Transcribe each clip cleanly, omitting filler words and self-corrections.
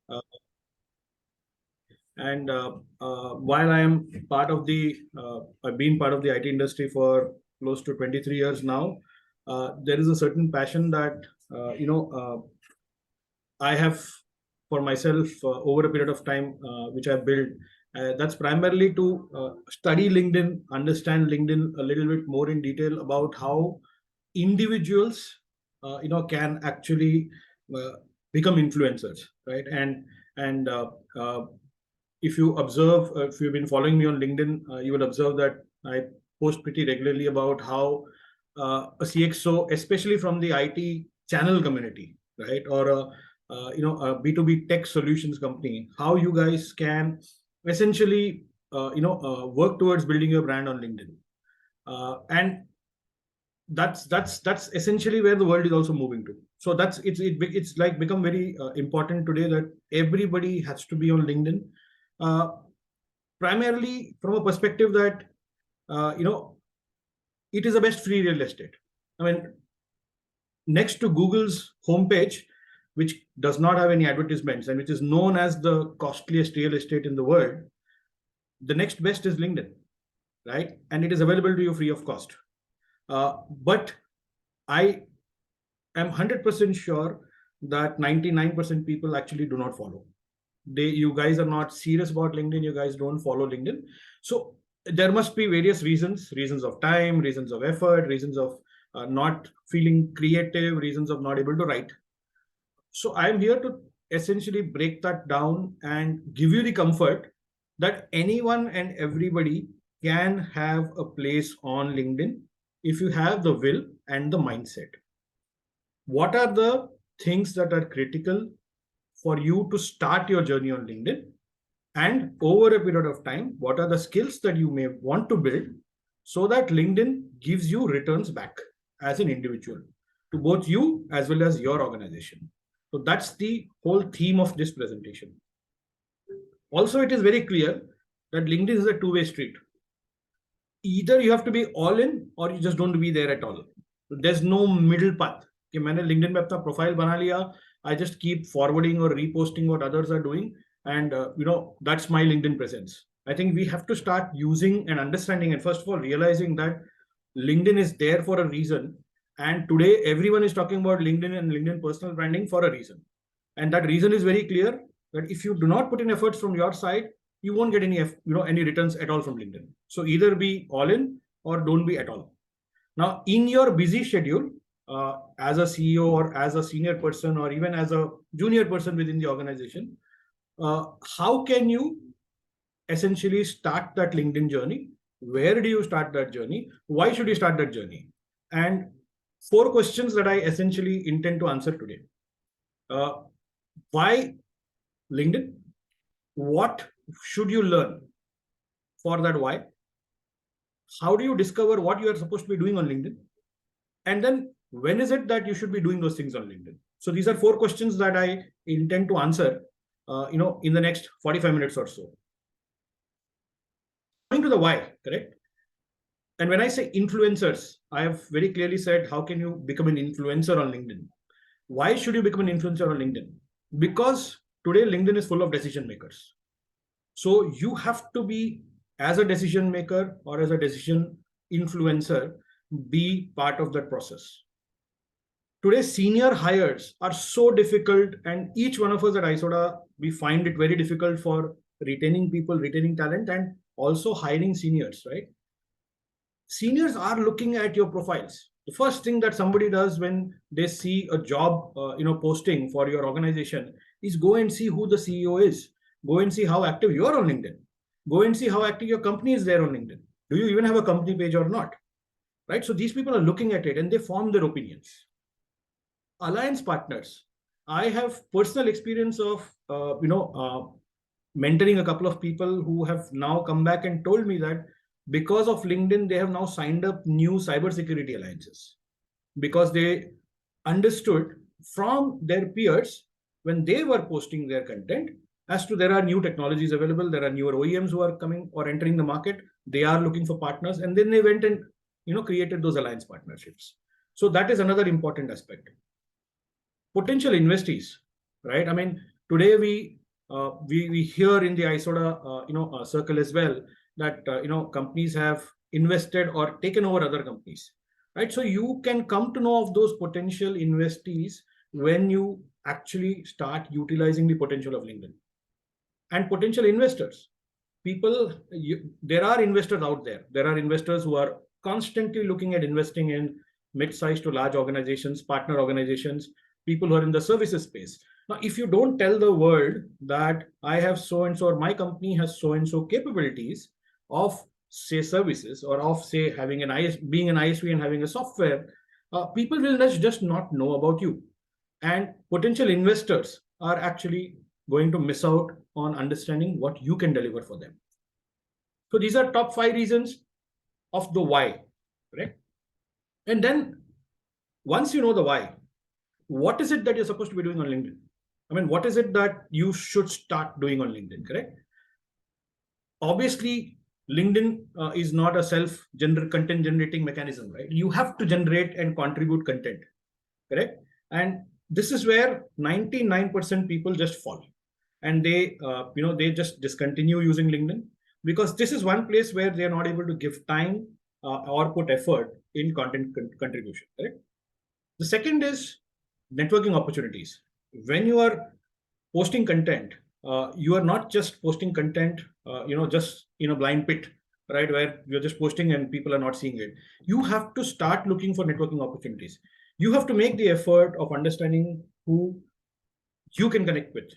Uh, and while I am part of I've been part of the IT industry for close to 23 years now. There is a certain passion that I have for myself over a period of time, which I've built. That's primarily to study LinkedIn, understand LinkedIn a little bit more in detail about how individuals, can actually uh, become influencers, right? And if you observe, if you've been following me on LinkedIn, you will observe that I post pretty regularly about how a CXO, especially from the IT channel community, right, or a B2B tech solutions company, how you guys can essentially, work towards building your brand on LinkedIn, and that's essentially where the world is also moving to. So it's like become very important today that everybody has to be on LinkedIn, uh, primarily from a perspective that it is the best free real estate. I mean, next to Google's homepage, which does not have any advertisements and which is known as the costliest real estate in the world, the next best is LinkedIn, right? And it is available to you free of cost. But I am 100% sure that 99% people actually do not follow. You guys are not serious about LinkedIn. You guys don't follow LinkedIn. So there must be various reasons of time, reasons of effort, reasons of not feeling creative, reasons of not able to write. So I'm here to essentially break that down and give you the comfort that anyone and everybody can have a place on LinkedIn if you have the will and the mindset. What are the things that are critical for you to start your journey on LinkedIn? And over a period of time, what are the skills that you may want to build so that LinkedIn gives you returns back as an individual to both you as well as your organization? So that's the whole theme of this presentation. Also, it is very clear that LinkedIn is a two-way street. Either you have to be all in or you just don't be there at all. There's no middle path. कि मैंने LinkedIn पे अपना profile बना लिया, I just keep forwarding or reposting what others are doing, and that's my LinkedIn presence. I think we have to start using and understanding, and first of all realizing that LinkedIn is there for a reason, and today everyone is talking about LinkedIn and LinkedIn personal branding for a reason, and that reason is very clear, that if you do not put in efforts from your side, you won't get any returns at all from LinkedIn. So either be all in or don't be at all. Now, in your busy schedule, as a CEO or as a senior person or even as a junior person within the organization, how can you essentially start that LinkedIn journey? Where do you start that journey? Why should you start that journey? And 4 questions that I essentially intend to answer today. Why LinkedIn? What should you learn for that why? How do you discover what you are supposed to be doing on LinkedIn? And then when is it that you should be doing those things on LinkedIn? So these are 4 questions that I intend to answer, in the next 45 minutes or so. Coming to the why, correct? And when I say influencers, I have very clearly said, how can you become an influencer on LinkedIn? Why should you become an influencer on LinkedIn? Because today LinkedIn is full of decision makers. So you have to be, as a decision maker or as a decision influencer, be part of that process. Today, senior hires are so difficult, and each one of us at ISODA, we find it very difficult for retaining people, retaining talent, and also hiring seniors, right? Seniors are looking at your profiles. The first thing that somebody does when they see a job, posting for your organization is go and see who the CEO is. Go and see how active you are on LinkedIn. Go and see how active your company is there on LinkedIn. Do you even have a company page or not? Right? So these people are looking at it and they form their opinions. Alliance partners. I have personal experience of, mentoring a couple of people who have now come back and told me that because of LinkedIn, they have now signed up new cybersecurity alliances because they understood from their peers when they were posting their content as to there are new technologies available, there are newer OEMs who are coming or entering the market, they are looking for partners, and then they went and created those alliance partnerships. So that is another important aspect. Potential investees, right? I mean, Today we hear in the ISODA circle as well that companies have invested or taken over other companies, right? So you can come to know of those potential investees when you actually start utilizing the potential of LinkedIn. And potential investors, there are investors out there. There are investors who are constantly looking at investing in mid-sized to large organizations, partner organizations, people who are in the services space. Now, if you don't tell the world that I have so and so, or my company has so and so capabilities of, say, services, or of, say, having being an ISV and having a software, people will just not know about you. And potential investors are actually going to miss out on understanding what you can deliver for them. So these are top 5 reasons of the why, correct? And then once you know the why, what is it that you're supposed to be doing on LinkedIn? I mean, what is it that you should start doing on LinkedIn, correct? Obviously, LinkedIn is not a content generating mechanism, right? You have to generate and contribute content, correct? And this is where 99% people just fall, and they just discontinue using LinkedIn, because this is one place where they are not able to give time or put effort in content contribution, correct? The second is networking opportunities. When you are posting content, you are not just posting content, just in a blind pit, right, where you're just posting and people are not seeing it. You have to start looking for networking opportunities. You have to make the effort of understanding who you can connect with,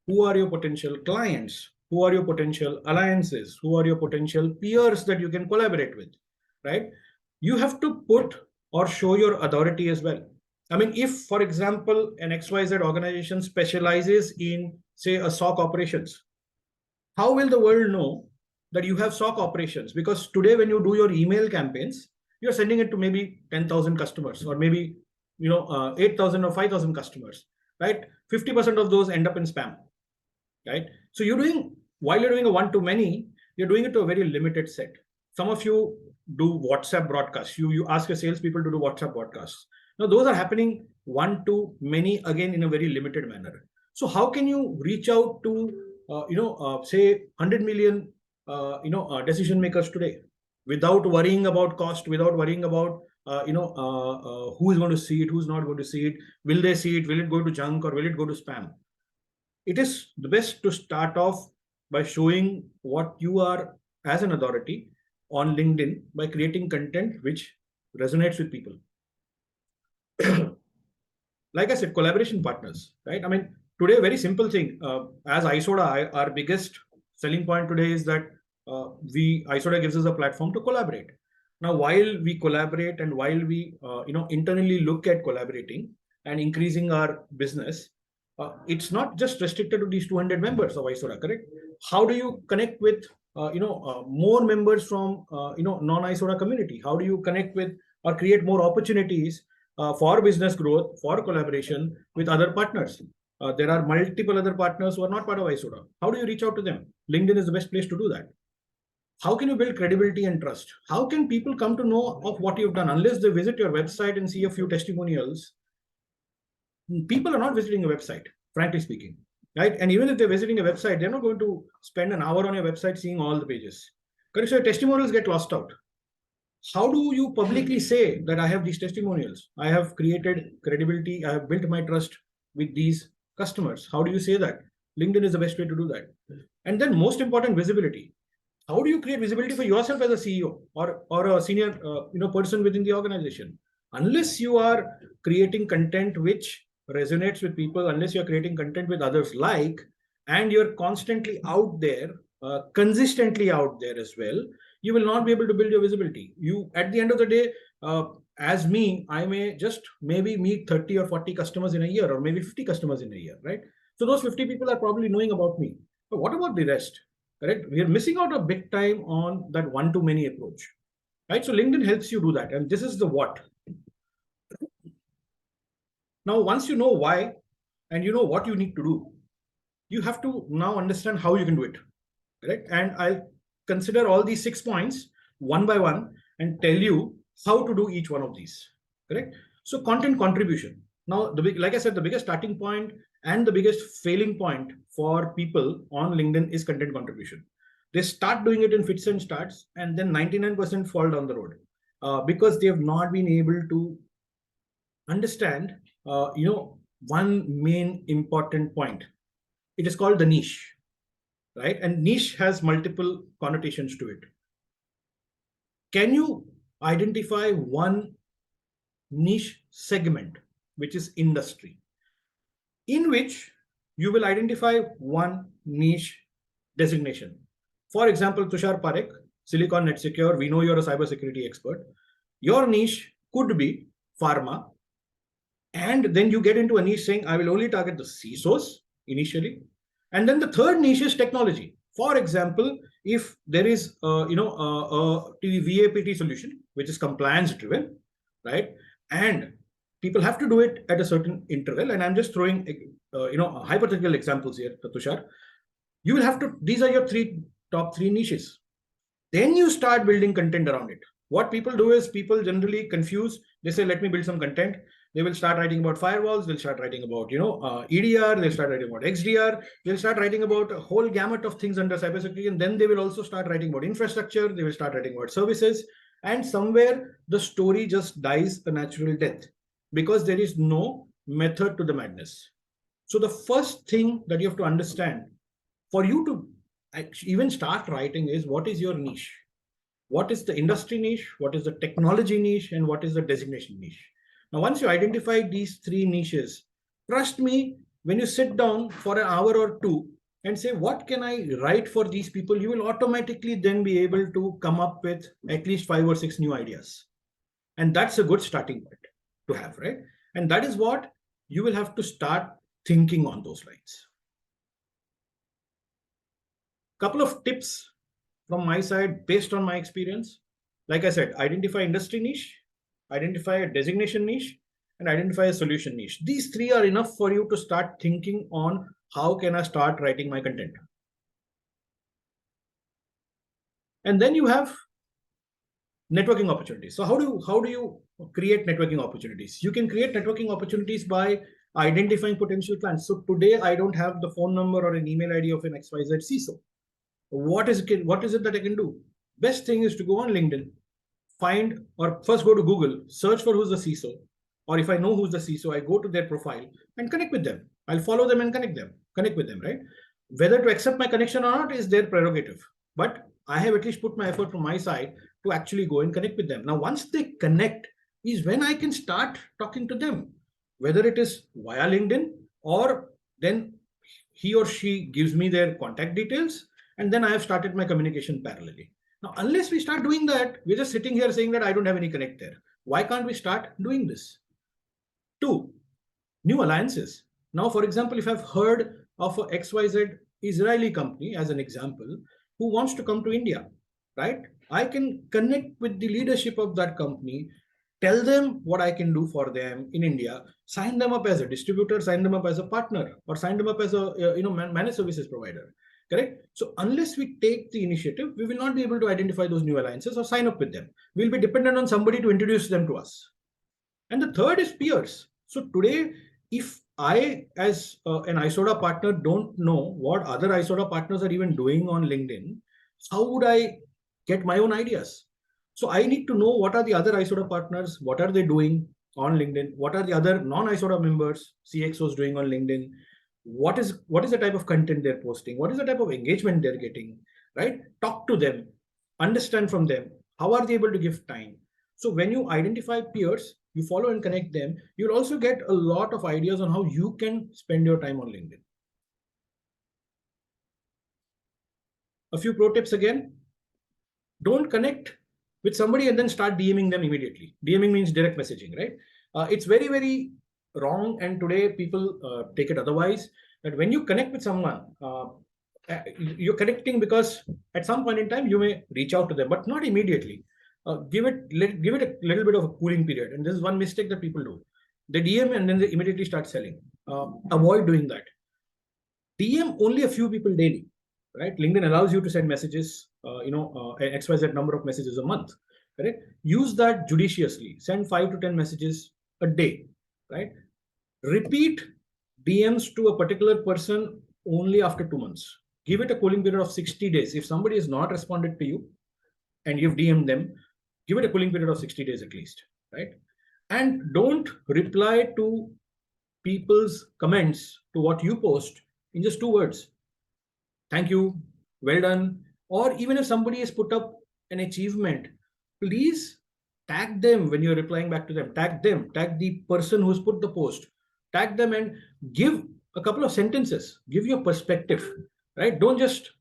who are your potential clients, who are your potential alliances, who are your potential peers that you can collaborate with, right? You have to put or show your authority as well. I mean, if, for example, an XYZ organization specializes in, say, a SOC operations, how will the world know that you have SOC operations? Because today, when you do your email campaigns, you're sending it to maybe 10,000 customers, or maybe 8,000 or 5,000 customers, right? 50% of those end up in spam, right? So while you're doing a one-to-many, you're doing it to a very limited set. Some of you do WhatsApp broadcasts. You ask your salespeople to do WhatsApp broadcasts. Now, those are happening one-to-many, again, in a very limited manner. So how can you reach out to, say, 100 million, decision makers today, without worrying about cost, without worrying about, who is going to see it, who's not going to see it, will they see it, will it go to junk, or will it go to spam? It is the best to start off by showing what you are as an authority on LinkedIn by creating content which resonates with people. Like I said, collaboration partners, right? I mean, today, very simple thing. As ISODA, our biggest selling point today is that ISODA gives us a platform to collaborate. Now, while we collaborate and while we internally look at collaborating and increasing our business, it's not just restricted to these 200 members of ISODA, correct? How do you connect with more members from non-ISODA community? How do you connect with or create more opportunities for business growth, for collaboration with other partners? There are multiple other partners who are not part of ISODA. How do you reach out to them? LinkedIn is the best place to do that. How can you build credibility and trust? How can people come to know of what you've done? Unless they visit your website and see a few testimonials, people are not visiting your website, frankly speaking, right? And even if they're visiting a website, they're not going to spend an hour on your website seeing all the pages. Correct? So your testimonials get lost out. How do you publicly say that I have these testimonials? I have created credibility. I have built my trust with these customers. How do you say that? LinkedIn is the best way to do that. And then most important, visibility. How do you create visibility for yourself as a CEO or a senior person within the organization? Unless you are creating content which resonates with people, unless you're creating content with others and you're constantly out there, consistently out there as well, you will not be able to build your visibility. You, at the end of the day, as me, I may just maybe meet 30 or 40 customers in a year, or maybe 50 customers in a year, right? So those 50 people are probably knowing about me. But what about the rest? Correct? We are missing out a big time on that one-to-many approach, right? So LinkedIn helps you do that. And this is the what. Now, once you know why and you know what you need to do, you have to now understand how you can do it, correct? And I'll consider all these 6 points one by one and tell you how to do each one of these, correct? So content contribution. Now, like I said, the biggest starting point And the biggest failing point for people on LinkedIn is content contribution. They start doing it in fits and starts, and then 99% fall down the road because they have not been able to understand, one main important point. It is called the niche, right? And niche has multiple connotations to it. Can you identify one niche segment, which is industry, in which you will identify one niche designation? For example, Tushar Parekh, Silicon Net Secure, we know you're a cybersecurity expert. Your niche could be pharma. And then you get into a niche saying, I will only target the CISOs initially. And then the third niche is technology. For example, if there is a VAPT solution, which is compliance driven, right? And people have to do it at a certain interval. And I'm just throwing, hypothetical examples here, Tushar. You will have to, these are your top three niches. Then you start building content around it. What people do is people generally confuse. They say, let me build some content. They will start writing about firewalls. They'll start writing about, EDR. They'll start writing about XDR. They'll start writing about a whole gamut of things under cybersecurity. And then they will also start writing about infrastructure. They will start writing about services. And somewhere the story just dies a natural death because there is no method to the madness. So the first thing that you have to understand for you to even start writing is, what is your niche? What is the industry niche? What is the technology niche? And what is the designation niche? Now, once you identify these three niches, trust me, when you sit down for an hour or two and say, what can I write for these people? You will automatically then be able to come up with at least 5 or 6 new ideas. And that's a good starting point to have, right? And that is what you will have to start thinking on those lines. Couple of tips from my side based on my experience. Like I said, identify industry niche, identify a designation niche, and identify a solution niche. These three are enough for you to start thinking on how can I start writing my content. And then you have networking opportunities. So how do you create networking opportunities? You can create networking opportunities by identifying potential clients. So today I don't have the phone number or an email ID of an XYZ CISO. What is it that I can do? Best thing is to go on LinkedIn, find, or first go to Google, search for who's the CISO. Or if I know who's the CISO, I go to their profile and connect with them. I'll follow them and connect with them, right? Whether to accept my connection or not is their prerogative. But I have at least put my effort from my side to actually go and connect with them. Now, once they connect is when I can start talking to them, whether it is via LinkedIn or then he or she gives me their contact details. And then I have started my communication parallelly. Now, unless we start doing that, we're just sitting here saying that I don't have any connect there. Why can't we start doing this? 2, new alliances. Now, for example, if I've heard of a XYZ Israeli company as an example, who wants to come to India, right? I can connect with the leadership of that company, tell them what I can do for them in India, sign them up as a distributor, sign them up as a partner, or sign them up as a managed services provider. Correct? So unless we take the initiative, we will not be able to identify those new alliances or sign up with them. We'll be dependent on somebody to introduce them to us. And the third is peers. So today, if I, as an ISODA partner, don't know what other ISODA partners are even doing on LinkedIn, how would I get my own ideas? So I need to know what are the other ISODA partners, what are they doing on LinkedIn, what are the other non-ISODA members, CXOs doing on LinkedIn, what is the type of content they're posting, what is the type of engagement they're getting, right? Talk to them, understand from them, how are they able to give time? So when you identify peers, you follow and connect them, you'll also get a lot of ideas on how you can spend your time on LinkedIn. A few pro tips again. Don't connect with somebody and then start DMing them immediately. DMing means direct messaging, right? It's very, very wrong. And today people take it otherwise. That when you connect with someone, you're connecting because at some point in time, you may reach out to them, but not immediately. Give it a little bit of a cooling period. And this is one mistake that people do. They DM and then they immediately start selling. Avoid doing that. DM only a few people daily, right? LinkedIn allows you to send messages, an XYZ number of messages a month, correct? Use that judiciously. Send 5 to 10 messages a day, right? Repeat DMs to a particular person only after 2 months. Give it a cooling period of 60 days. If somebody has not responded to you and you've DM'd them, give it a cooling period of 60 days at least, right? And don't reply to people's comments to what you post in just 2 words. Thank you, well done. Or even if somebody has put up an achievement, please tag them when you're replying back to them. Tag them, tag the person who's put the post, tag them and give a couple of sentences, give your perspective, right? Don't just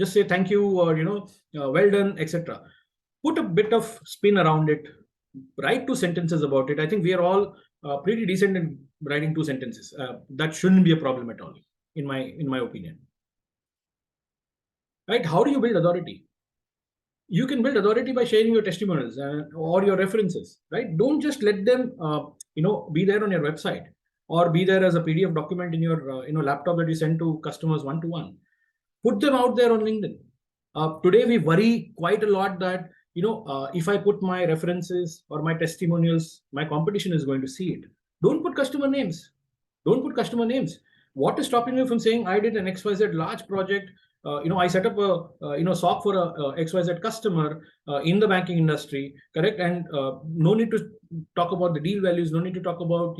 say thank you or well done, etc. Put a bit of spin around it, write 2 sentences about it. I think we are all pretty decent in writing 2 sentences. That shouldn't be a problem at all, in my opinion. Right? How do you build authority? You can build authority by sharing your testimonials or your references, right? Don't just let them, be there on your website or be there as a PDF document in your, laptop that you send to customers one-to-one. Put them out there on LinkedIn. Today, we worry quite a lot that, if I put my references or my testimonials, my competition is going to see it. Don't put customer names. Don't put customer names. What is stopping you from saying I did an XYZ large project? I set up a SOC for a XYZ customer in the banking industry, correct? And no need to talk about the deal values, no need to talk about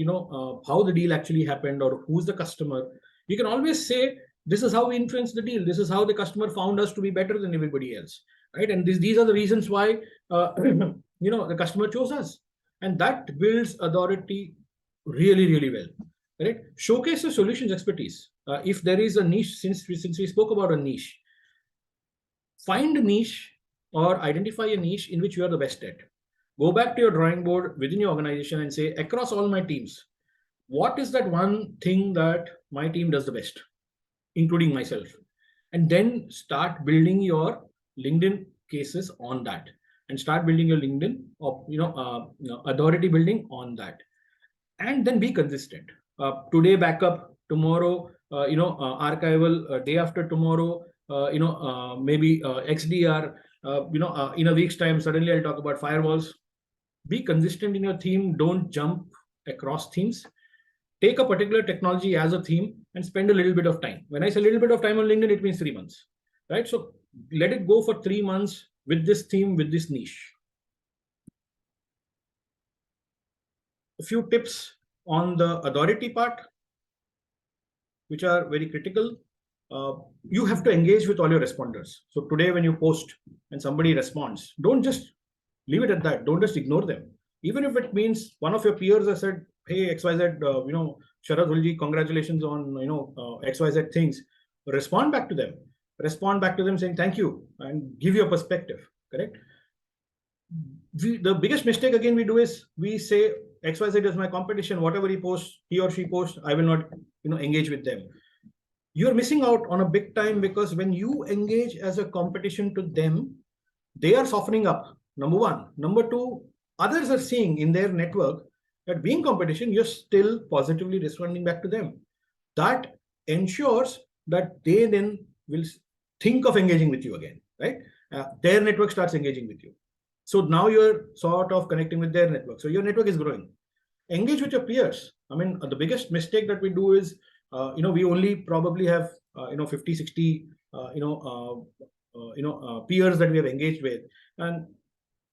how the deal actually happened or who's the customer. You can always say this is how we influenced the deal. This is how the customer found us to be better than everybody else, right? And these are the reasons why the customer chose us, and that builds authority really, really well. Right? Showcase your solutions expertise. If there is a niche, since we spoke about a niche, find a niche or identify a niche in which you are the best at. Go back to your drawing board within your organization and say, across all my teams, what is that one thing that my team does the best, including myself? And then start building your LinkedIn cases on that, and start building your LinkedIn or authority building on that, and then be consistent. Today backup, tomorrow archival, day after tomorrow maybe XDR, in a week's time suddenly I'll talk about firewalls. Be consistent in your theme. Don't jump across themes. Take a particular technology as a theme and spend a little bit of time. When I say a little bit of time on LinkedIn, it means 3 months, right? So let it go for 3 months with this theme, with this niche. A few tips on the authority part, which are very critical. You have to engage with all your responders. So today when you post and somebody responds, don't just leave it at that. Don't just ignore them. Even if it means one of your peers has said, hey, XYZ, Sharad Hulji, congratulations on, XYZ things. Respond back to them. Respond back to them saying thank you and give your perspective, correct? The biggest mistake again we do is we say XYZ is my competition. Whatever he or she posts, I will not, engage with them. You're missing out on a big time, because when you engage as a competition to them, they are softening up. Number one. Number two, others are seeing in their network that being competition, you're still positively responding back to them. That ensures that they then will think of engaging with you again, right? Their network starts engaging with you. So now you're sort of connecting with their network. So your network is growing. Engage with your peers. I mean, the biggest mistake that we do is, we only probably have, 50, 60, peers that we have engaged with. And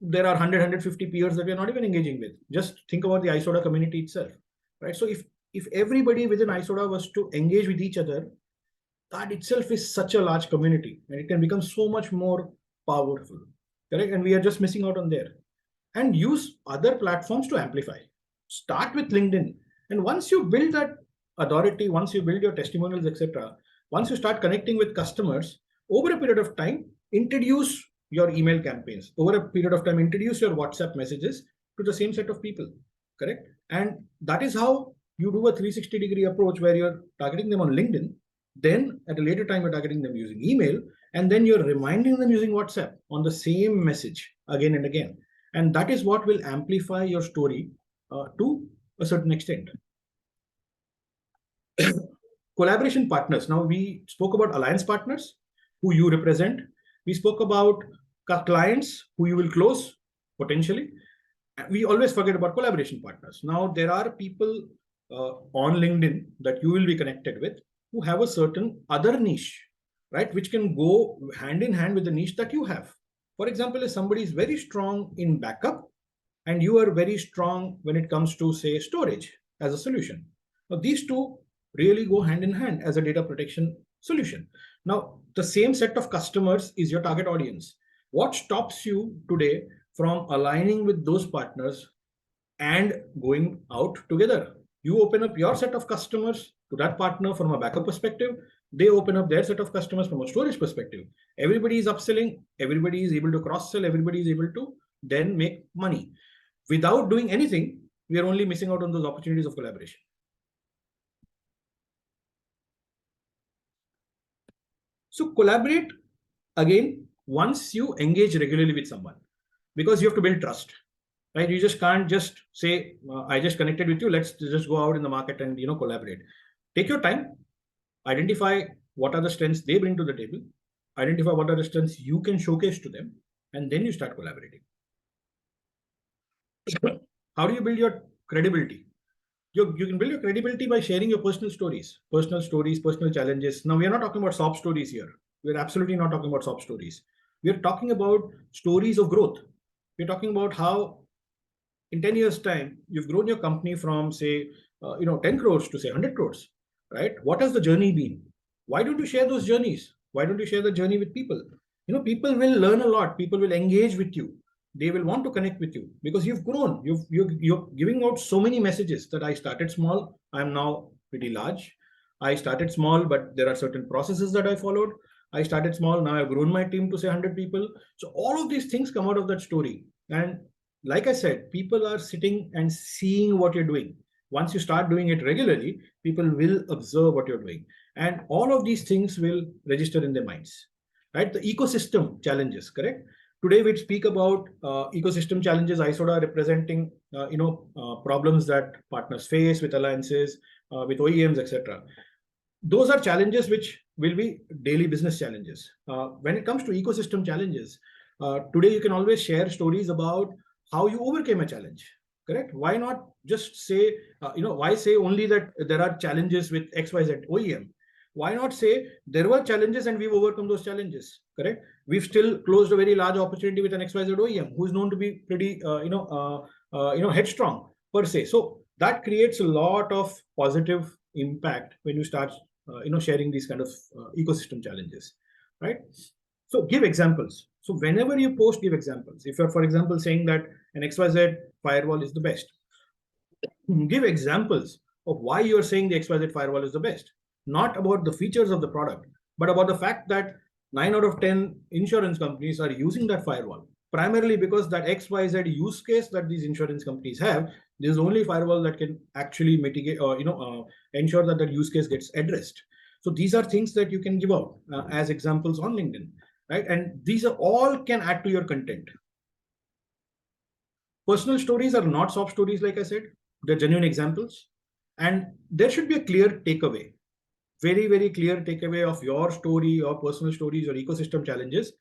there are 100, 150 peers that we are not even engaging with. Just think about the ISODA community itself, right? So if everybody within ISODA was to engage with each other, that itself is such a large community, and it can become so much more powerful, correct? And we are just missing out on there. And use other platforms to amplify. Start with LinkedIn. And once you build that authority, once you build your testimonials, etc., once you start connecting with customers, over a period of time, introduce your email campaigns. Over a period of time, introduce your WhatsApp messages to the same set of people, correct? And that is how you do a 360-degree approach, where you're targeting them on LinkedIn. Then at a later time, you're targeting them using email, and then you're reminding them using WhatsApp on the same message again and again. And that is what will amplify your story to a certain extent. Collaboration partners. Now, we spoke about alliance partners who you represent. We spoke about clients who you will close potentially. We always forget about collaboration partners. Now, there are people on LinkedIn that you will be connected with who have a certain other niche, right? Which can go hand in hand with the niche that you have. For example, if somebody is very strong in backup and you are very strong when it comes to, say, storage as a solution. Now, these two really go hand in hand as a data protection solution. Now, the same set of customers is your target audience. What stops you today from aligning with those partners and going out together? You open up your set of customers to that partner from a backup perspective. They open up their set of customers from a storage perspective. Everybody is upselling. Everybody is able to cross-sell. Everybody is able to then make money. Without doing anything, we are only missing out on those opportunities of collaboration. So collaborate again once you engage regularly with someone, because you have to build trust, right? You just can't just say, I just connected with you, let's just go out in the market and collaborate. Take your time, identify what are the strengths they bring to the table, identify what are the strengths you can showcase to them, and then you start collaborating. How do you build your credibility? You can build your credibility by sharing your personal stories, personal challenges. Now, we are not talking about sob stories here. We're absolutely not talking about sob stories. We're talking about stories of growth. We're talking about how in 10 years' time, you've grown your company from, say, 10 crores to, say, 100 crores, right? What has the journey been? Why don't you share those journeys? Why don't you share the journey with people? People will learn a lot. People will engage with you. They will want to connect with you because you've grown. You're giving out so many messages that I started small. I'm now pretty large. I started small, but there are certain processes that I followed. I started small. Now I've grown my team to, say, 100 people. So all of these things come out of that story. And like I said, people are sitting and seeing what you're doing. Once you start doing it regularly, people will observe what you're doing. And all of these things will register in their minds, right? The ecosystem challenges, correct? Today, we speak about ecosystem challenges, ISODA representing, problems that partners face with alliances, with OEMs, etc. Those are challenges which will be daily business challenges. When it comes to ecosystem challenges, today you can always share stories about how you overcame a challenge, correct? Why not just say, why say only that there are challenges with XYZ OEM? Why not say there were challenges and we've overcome those challenges, correct? We've still closed a very large opportunity with an XYZ OEM who's known to be pretty, headstrong per se. So that creates a lot of positive impact when you start, sharing these kind of ecosystem challenges, right? So give examples. So whenever you post, give examples. If you're, for example, saying that an XYZ firewall is the best, give examples of why you're saying the XYZ firewall is the best. Not about the features of the product, but about the fact that 9 out of 10 insurance companies are using that firewall, primarily because that XYZ use case that these insurance companies have, there's only firewall that can actually mitigate or ensure that that use case gets addressed. So these are things that you can give out as examples on LinkedIn, right? And these are all can add to your content. Personal stories are not sob stories, like I said. They're genuine examples. And there should be a clear takeaway, very, very clear takeaway of your story, your personal stories, your ecosystem challenges.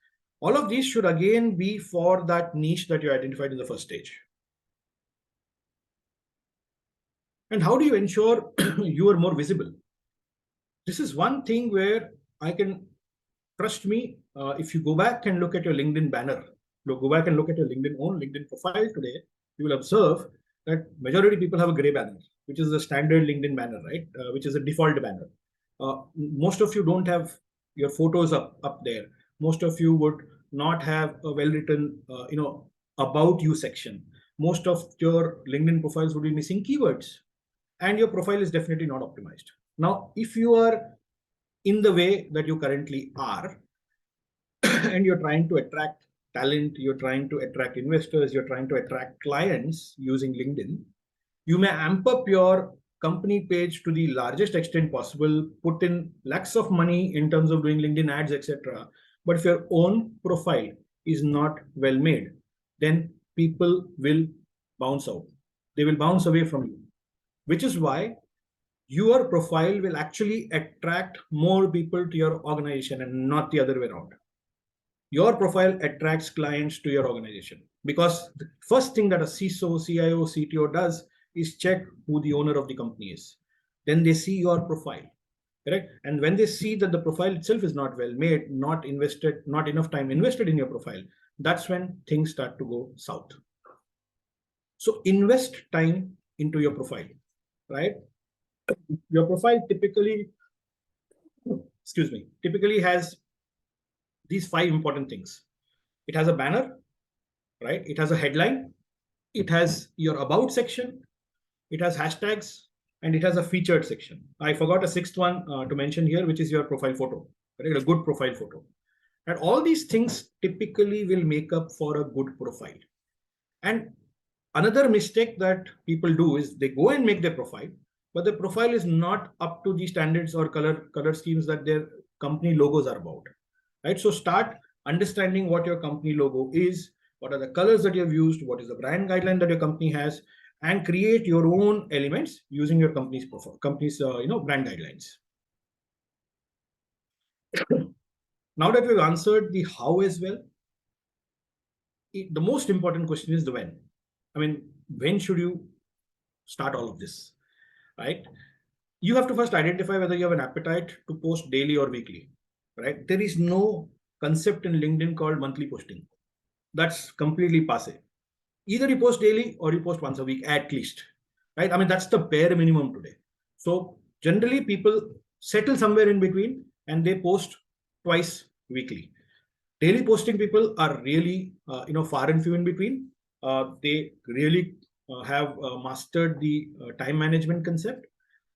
All of these should again be for that niche that you identified in the first stage. And how do you ensure you are more visible? This is one thing where I can, trust me, if you go back and look at your LinkedIn banner, go back and look at your LinkedIn profile today, you will observe that majority of people have a gray banner, which is the standard LinkedIn banner, right? Which is a default banner. Most of you don't have your photos up there. Most of you would not have a well-written, about you section. Most of your LinkedIn profiles would be missing keywords, and your profile is definitely not optimized. Now, if you are in the way that you currently are, and you're trying to attract talent, you're trying to attract investors, you're trying to attract clients using LinkedIn, you may amp up your company page to the largest extent possible, put in lakhs of money in terms of doing LinkedIn ads, etc. But if your own profile is not well made, then people will bounce out. They will bounce away from you, which is why your profile will actually attract more people to your organization and not the other way around. Your profile attracts clients to your organization because the first thing that a CISO, CIO, CTO does is check who the owner of the company is. Then they see your profile, correct? And when they see that the profile itself is not well made, not invested, not enough time invested in your profile, that's when things start to go south. So invest time into your profile, right? Your profile typically has these 5 important things. It has a banner, right? It has a headline, it has your about section, it has hashtags, and it has a featured section. I forgot a 6th one to mention here, which is your profile photo, right? A good profile photo. And all these things typically will make up for a good profile. And another mistake that people do is they go and make their profile, but the profile is not up to the standards or color schemes that their company logos are about, right? So start understanding what your company logo is, what are the colors that you have used, what is the brand guideline that your company has, and create your own elements using your company's brand guidelines. Now that we've answered the how as well, the most important question is the when. I mean, when should you start all of this, right? You have to first identify whether you have an appetite to post daily or weekly, right? There is no concept in LinkedIn called monthly posting. That's completely passe. Either you post daily or you post once a week at least, right? I mean, that's the bare minimum today. So generally people settle somewhere in between and they post twice weekly. Daily posting people are really, far and few in between. They really have mastered the time management concept,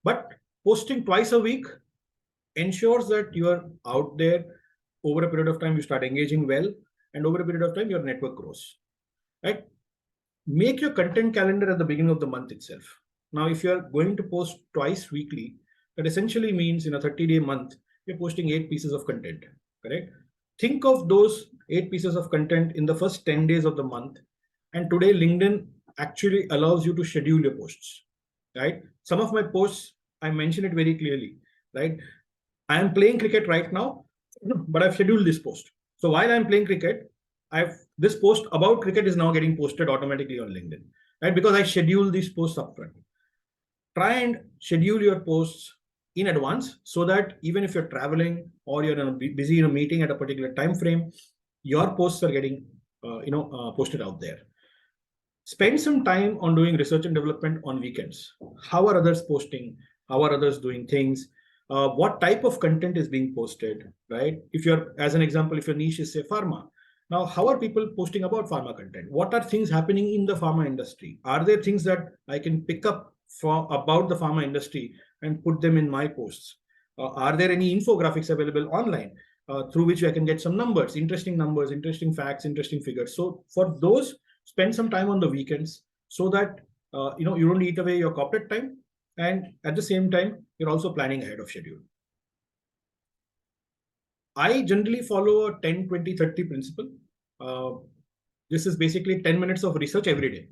but posting twice a week ensures that you are out there. Over a period of time, you start engaging well, and over a period of time, your network grows, right? Make your content calendar at the beginning of the month itself. Now, if you're going to post twice weekly, that essentially means in a 30-day month, you're posting 8 pieces of content, correct? Think of those 8 pieces of content in the first 10 days of the month. And today, LinkedIn actually allows you to schedule your posts, right? Some of my posts, I mention it very clearly, right? I am playing cricket right now, but I've scheduled this post. So while I'm playing cricket, this post about cricket is now getting posted automatically on LinkedIn, right? Because I schedule these posts upfront. Try and schedule your posts in advance so that even if you're traveling or you're busy in a meeting at a particular time frame, your posts are getting posted out there. Spend some time on doing research and development on weekends. How are others posting? How are others doing things? What type of content is being posted, right? If you're, as an example, if your niche is say pharma, now how are people posting about pharma content? What are things happening in the pharma industry? Are there things that I can pick up about the pharma industry and put them in my posts? Are there any infographics available online through which I can get some numbers, interesting facts, interesting figures? So for those, spend some time on the weekends so that you don't eat away your corporate time, and at the same time you're also planning ahead of schedule. I generally follow a 10, 20, 30 principle. This is basically 10 minutes of research every day,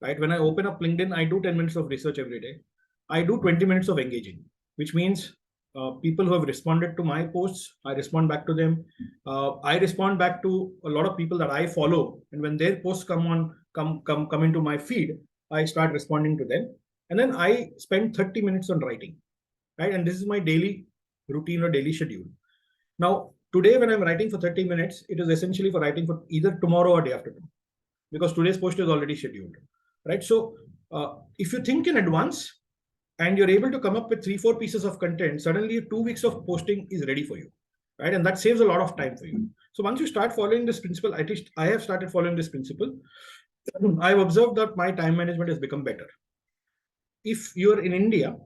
right? When I open up LinkedIn, I do 10 minutes of research every day. I do 20 minutes of engaging, which means people who have responded to my posts, I respond back to them. I respond back to a lot of people that I follow, and when their posts come into my feed, I start responding to them. And then I spend 30 minutes on writing, right? And this is my daily routine or daily schedule. Now, today when I'm writing for 30 minutes, it is essentially for writing for either tomorrow or day after tomorrow, because today's post is already scheduled, right? So if you think in advance and you're able to come up with 3-4 pieces of content, suddenly 2 weeks of posting is ready for you, right? And that saves a lot of time for you. So once you start following this principle, at least I have started following this principle, I've observed that my time management has become better. If you're in India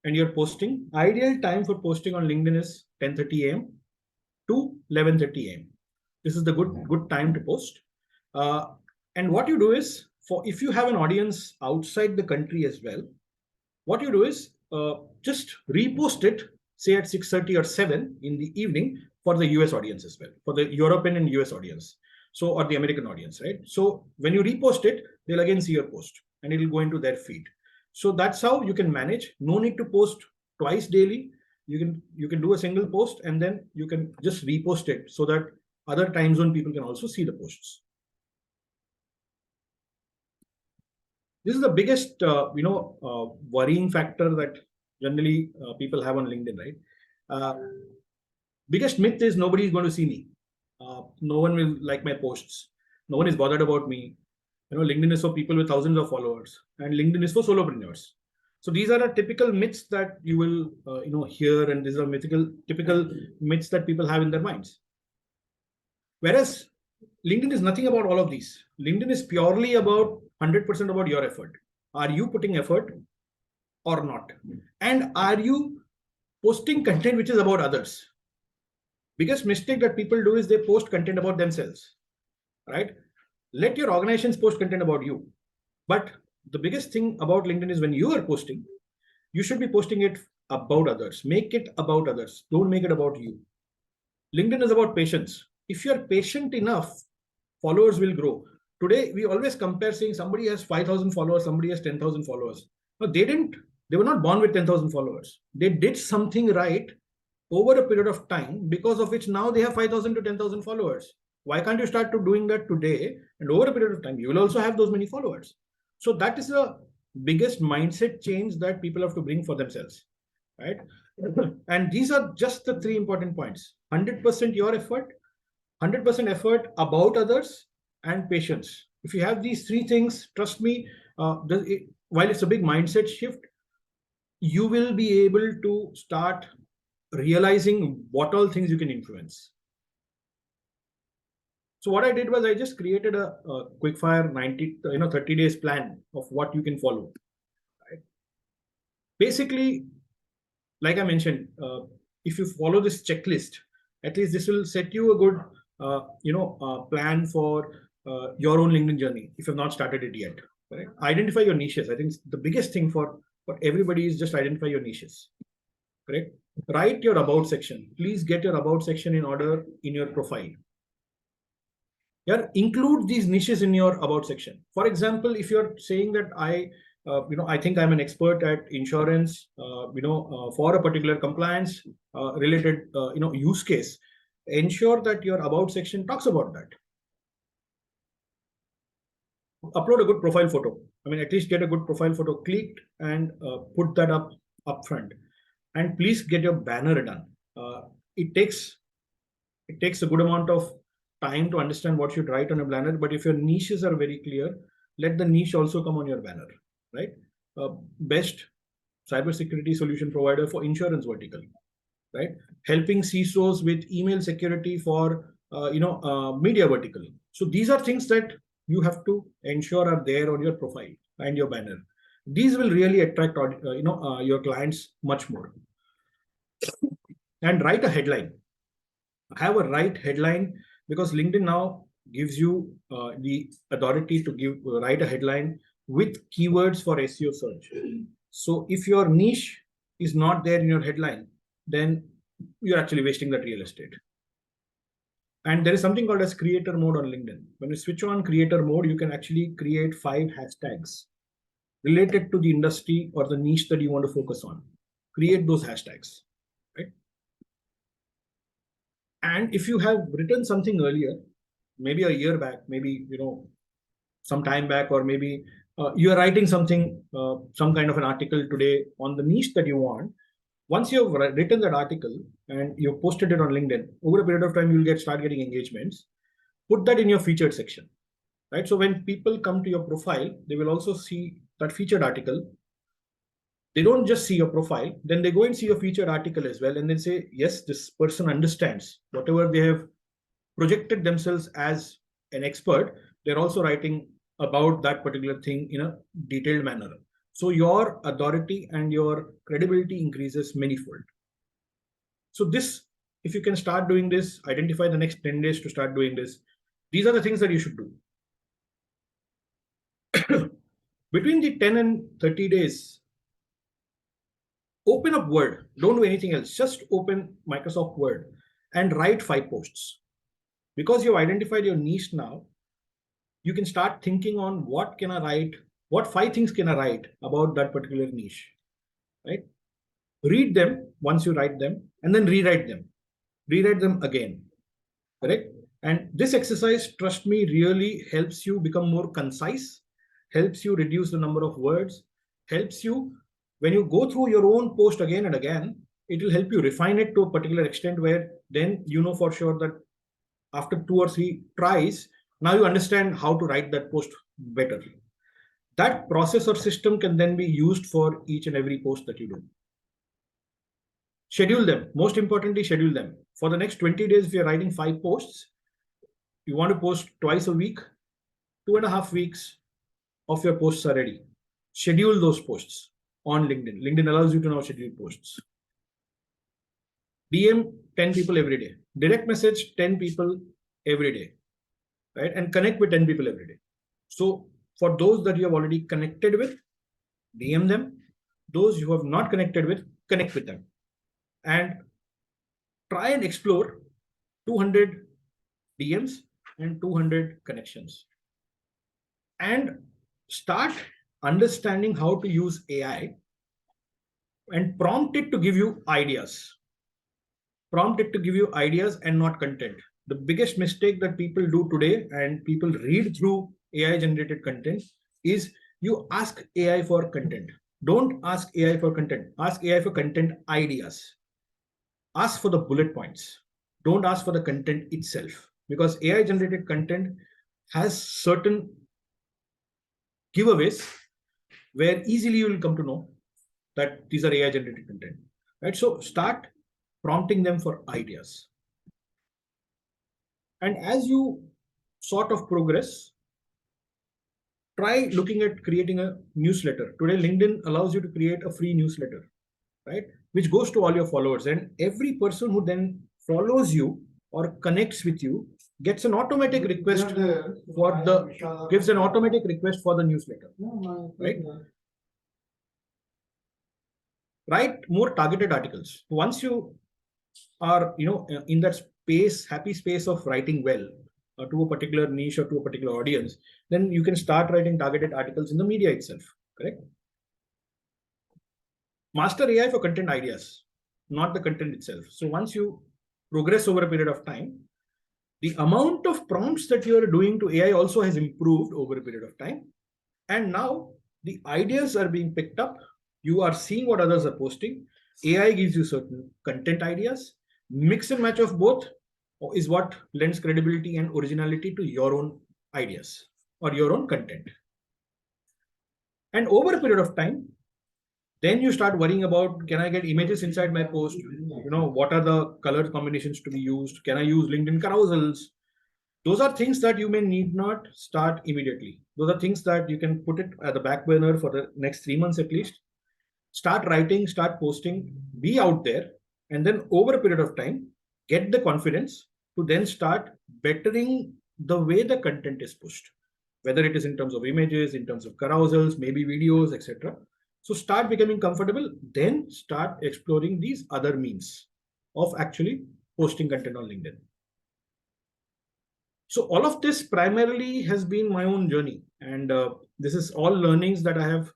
and you're posting, ideal time for posting on LinkedIn is 10:30 a.m. to 11:30 a.m. This is the good time to post. And what you do is, if you have an audience outside the country as well, what you do is just repost it, say at 6:30 or 7 in the evening for the US audience as well, for the European and US audience, so or the American audience, right? So when you repost it, they'll again see your post and it will go into their feed. So that's how you can manage. No need to post twice daily. You can do a single post and then you can just repost it so that other time zone people can also see the posts. This is the biggest, worrying factor that generally people have on LinkedIn, right? Biggest myth is nobody is going to see me. No one will like my posts. No one is bothered about me. LinkedIn is for people with thousands of followers, and LinkedIn is for solopreneurs. So these are the typical myths that you will, hear, and these are typical myths that people have in their minds. Whereas LinkedIn is nothing about all of these. LinkedIn is purely about 100% about your effort. Are you putting effort or not? And are you posting content which is about others? Biggest mistake that people do is they post content about themselves, right? Let your organizations post content about you. But the biggest thing about LinkedIn is when you are posting, you should be posting it about others. Make it about others. Don't make it about you. LinkedIn is about patience. If you're patient enough, followers will grow. Today, we always compare saying somebody has 5,000 followers, somebody has 10,000 followers. No, they were not born with 10,000 followers. They did something right over a period of time, because of which now they have 5,000 to 10,000 followers. Why can't you start to doing that today? And over a period of time, you will also have those many followers. So that is the biggest mindset change that people have to bring for themselves, right? And these are just the three important points: 100% your effort, 100% effort about others, and patience. If you have these three things, trust me, while it's a big mindset shift, you will be able to start realizing what all things you can influence. So what I did was I just created a quick fire 30 days plan of what you can follow. Right? Basically, like I mentioned, if you follow this checklist, at least this will set you a good plan for your own LinkedIn journey if you've not started it yet. Right? Identify your niches. I think the biggest thing for everybody is just identify your niches. Correct? Write your about section. Please get your about section in order in your profile. Yeah, include these niches in your about section. For example, if you're saying that I think I'm an expert at insurance, for a particular compliance related, use case, ensure that your about section talks about that. Upload a good profile photo. I mean, at least get a good profile photo clicked and put that up front. And please get your banner done. It takes a good amount of time to understand what you should write on a banner. But if your niches are very clear, let the niche also come on your banner, right? Best cybersecurity solution provider for insurance vertical, right? Helping CISOs with email security for media vertical. So these are things that you have to ensure are there on your profile and your banner. These will really attract your clients much more. And write a headline. Have a right headline, because LinkedIn now gives you the authority to write a headline with keywords for SEO search. So if your niche is not there in your headline, then you're actually wasting that real estate. And there is something called as creator mode on LinkedIn. When you switch on creator mode, you can actually create 5 hashtags related to the industry or the niche that you want to focus on. Create those hashtags, right? And if you have written something earlier, maybe a year back, maybe some time back, or maybe you are writing something, some kind of an article today on the niche that you want. Once you have written that article and you posted it on LinkedIn, over a period of time, you will start getting engagements. Put that in your featured section, right? So when people come to your profile, they will also see that featured article. They don't just see your profile, then they go and see your featured article as well, and then say, yes, this person understands whatever they have projected themselves as an expert. They're also writing about that particular thing in a detailed manner. So your authority and your credibility increases manifold. So this, if you can start doing this, identify the next 10 days to start doing this. These are the things that you should do. Between the 10 and 30 days, open up Word. Don't do anything else. Just open Microsoft Word and write 5 posts. Because you've identified your niche now, you can start thinking on what can I write, what 5 things can I write about that particular niche, right? Read them once you write them, and then rewrite them. Rewrite them again, correct? And this exercise, trust me, really helps you become more concise, helps you reduce the number of words, helps you when you go through your own post again and again, it will help you refine it to a particular extent where then you know for sure that after 2 or 3 tries, now you understand how to write that post better. That process or system can then be used for each and every post that you do. Schedule them. Most importantly, schedule them. For the next 20 days, if you're writing 5 posts, you want to post twice a week, 2.5 weeks of your posts are ready. Schedule those posts on LinkedIn. LinkedIn allows you to now schedule posts. DM 10 people every day. Direct message 10 people every day, right? And connect with 10 people every day. So for those that you have already connected with, DM them. Those you have not connected with, connect with them. And try and explore 200 DMs and 200 connections. And start understanding how to use AI and prompt it to give you ideas. Prompt it to give you ideas and not content. The biggest mistake that people do today and people read through AI generated content is you ask AI for content. Don't ask AI for content. Ask AI for content ideas. Ask for the bullet points. Don't ask for the content itself, because AI generated content has certain giveaways where easily you will come to know that these are AI generated content, right? So start prompting them for ideas. And as you sort of progress, try looking at creating a newsletter. Today, LinkedIn allows you to create a free newsletter, right? Which goes to all your followers. And every person who then follows you or connects with you gets an automatic request for the, gives an automatic request for the newsletter, right? Write more targeted articles. Once you are, in that space, happy space of writing well to a particular niche or to a particular audience, then you can start writing targeted articles in the media itself, correct? Master AI for content ideas, not the content itself. So once you progress over a period of time, the amount of prompts that you are doing to AI also has improved over a period of time. And now the ideas are being picked up. You are seeing what others are posting. AI gives you certain content ideas. Mix and match of both is what lends credibility and originality to your own ideas or your own content. And over a period of time, then you start worrying about, can I get images inside my post? What are the color combinations to be used? Can I use LinkedIn carousels? Those are things that you may need not start immediately. Those are things that you can put it at the back burner for the next 3 months at least. Start writing, start posting, be out there, and then over a period of time, get the confidence to then start bettering the way the content is pushed, whether it is in terms of images, in terms of carousels, maybe videos, etc. So start becoming comfortable, then start exploring these other means of actually posting content on LinkedIn. So all of this primarily has been my own journey, and this is all learnings that I have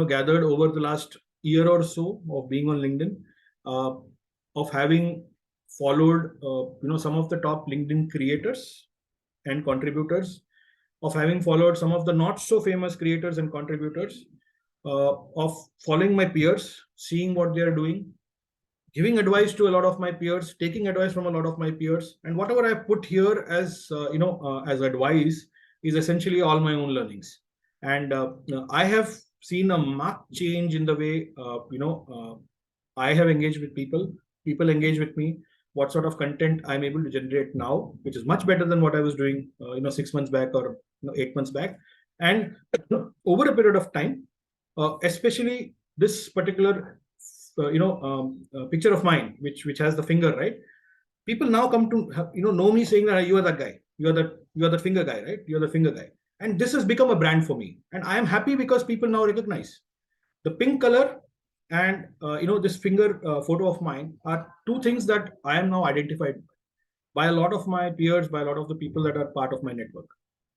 gathered over the last year or so of being on LinkedIn, of having followed some of the top LinkedIn creators and contributors, of having followed some of the not so famous creators and contributors, of following my peers, seeing what they are doing, giving advice to a lot of my peers, taking advice from a lot of my peers, and whatever I put here as as advice is essentially all my own learnings. And I have seen a marked change in the way I have engaged with people. People engage with me. What sort of content I'm able to generate now, which is much better than what I was doing 6 months back or 8 months back. And over a period of time, especially this particular picture of mine, which has the finger, right? People now come to know me saying that you are that guy, you are the finger guy, right? You're the finger guy. And this has become a brand for me, and I am happy because people now recognize the pink color and this finger photo of mine are two things that I am now identified by a lot of my peers, by a lot of the people that are part of my network,